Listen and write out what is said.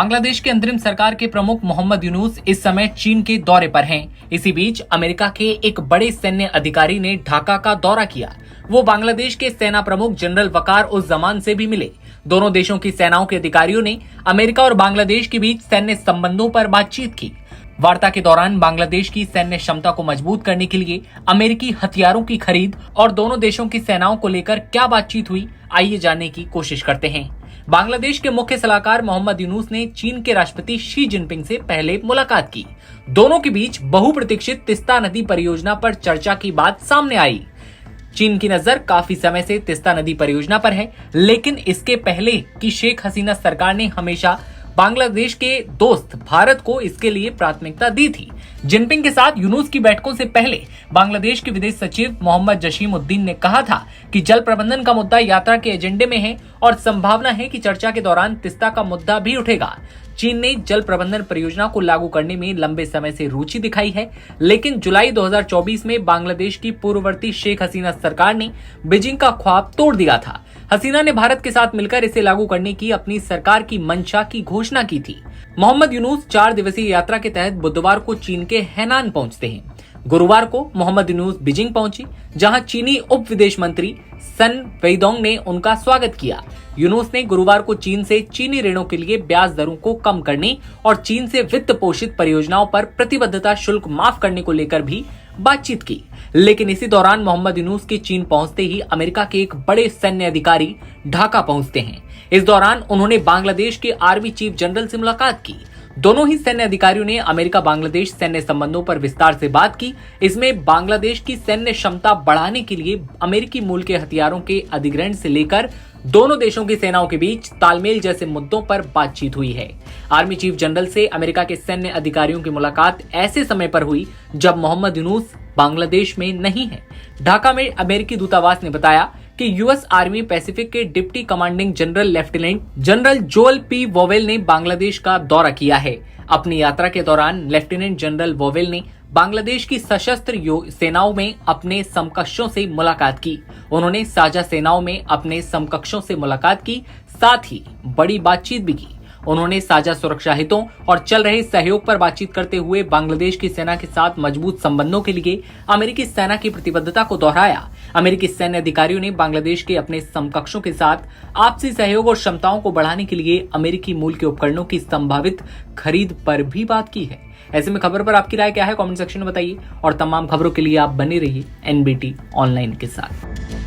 बांग्लादेश के अंतरिम सरकार के प्रमुख मोहम्मद यूनुस इस समय चीन के दौरे पर हैं। इसी बीच अमेरिका के एक बड़े सैन्य अधिकारी ने ढाका का दौरा किया। वो बांग्लादेश के सेना प्रमुख जनरल वकार उस जमान से भी मिले। दोनों देशों की सेनाओं के अधिकारियों ने अमेरिका और बांग्लादेश के बीच सैन्य संबंधों पर बातचीत की। वार्ता के दौरान बांग्लादेश की सैन्य क्षमता को मजबूत करने के लिए अमेरिकी हथियारों की खरीद और दोनों देशों की सेनाओं को लेकर क्या बातचीत हुई, आइए जानने की कोशिश करते हैं। बांग्लादेश के मुख्य सलाहकार मोहम्मद यूनुस ने चीन के राष्ट्रपति शी जिनपिंग से पहले मुलाकात की। दोनों के बीच बहुप्रतीक्षित तिस्ता नदी परियोजना पर चर्चा की बात सामने आई। चीन की नजर काफी समय से तिस्ता नदी परियोजना पर है, लेकिन इसके पहले की शेख हसीना सरकार ने हमेशा बांग्लादेश के दोस्त भारत को इसके लिए प्राथमिकता दी थी। जिनपिंग के साथ यूनुस की बैठकों से पहले बांग्लादेश के विदेश सचिव मोहम्मद जसीमुद्दीन ने कहा था कि जल प्रबंधन का मुद्दा यात्रा के एजेंडे में है और संभावना है कि चर्चा के दौरान तिस्ता का मुद्दा भी उठेगा। चीन ने जल प्रबंधन परियोजना को लागू करने में लंबे समय से रुचि दिखाई है, लेकिन जुलाई 2024 में बांग्लादेश की पूर्ववर्ती शेख हसीना सरकार ने बीजिंग का ख्वाब तोड़ दिया था। हसीना ने भारत के साथ मिलकर इसे लागू करने की अपनी सरकार की मंशा की घोषणा की थी। मोहम्मद यूनुस 4 दिवसीय यात्रा के तहत बुधवार को चीन के हैनान पहुंचते हैं। गुरुवार को मोहम्मद यूनुस बीजिंग पहुंचे, जहां चीनी उप विदेश मंत्री सन वेइडोंग ने उनका स्वागत किया। यूनुस ने गुरुवार को चीन से चीनी ऋणों के लिए ब्याज दरों को कम करने और चीन से वित्त पोषित परियोजनाओं पर प्रतिबद्धता शुल्क माफ करने को लेकर भी बातचीत की। लेकिन इसी दौरान मोहम्मद यूनुस के चीन पहुंचते ही अमेरिका के एक बड़े सैन्य अधिकारी ढाका पहुंचते हैं। इस दौरान उन्होंने बांग्लादेश के आर्मी चीफ जनरल से मुलाकात की। दोनों ही सैन्य अधिकारियों ने अमेरिका बांग्लादेश सैन्य संबंधों पर विस्तार से बात की। इसमें बांग्लादेश की सैन्य क्षमता बढ़ाने के लिए अमेरिकी मूल के हथियारों के अधिग्रहण से लेकर दोनों देशों की सेनाओं के बीच तालमेल जैसे मुद्दों पर बातचीत हुई है। आर्मी चीफ जनरल से अमेरिका के सैन्य अधिकारियों की मुलाकात ऐसे समय पर हुई जब मोहम्मद यूनुस बांग्लादेश में नहीं है। ढाका में अमेरिकी दूतावास ने बताया कि यूएस आर्मी पैसिफिक के deputy commanding general lieutenant general Joel P vowel ने बांग्लादेश का दौरा किया है। अपनी यात्रा के दौरान लेफ्टिनेंट जनरल वोवेल ने बांग्लादेश की सशस्त्र सेनाओं में अपने समकक्षों से मुलाकात की। उन्होंने साझा सेनाओं में अपने समकक्षों से मुलाकात की, साथ ही बड़ी बातचीत भी की। उन्होंने साझा सुरक्षा हितों और चल रहे सहयोग पर बातचीत करते हुए बांग्लादेश की सेना के साथ मजबूत संबंधों के लिए अमेरिकी सेना की प्रतिबद्धता को दोहराया। अमेरिकी सैन्य अधिकारियों ने बांग्लादेश के अपने समकक्षों के साथ आपसी सहयोग और क्षमताओं को बढ़ाने के लिए अमेरिकी मूल के उपकरणों की संभावित खरीद पर भी बात की है। ऐसे में खबर पर आपकी राय क्या है, कमेंट सेक्शन में बताइए और तमाम खबरों के लिए आप बने रहिए एनबीटी ऑनलाइन के साथ।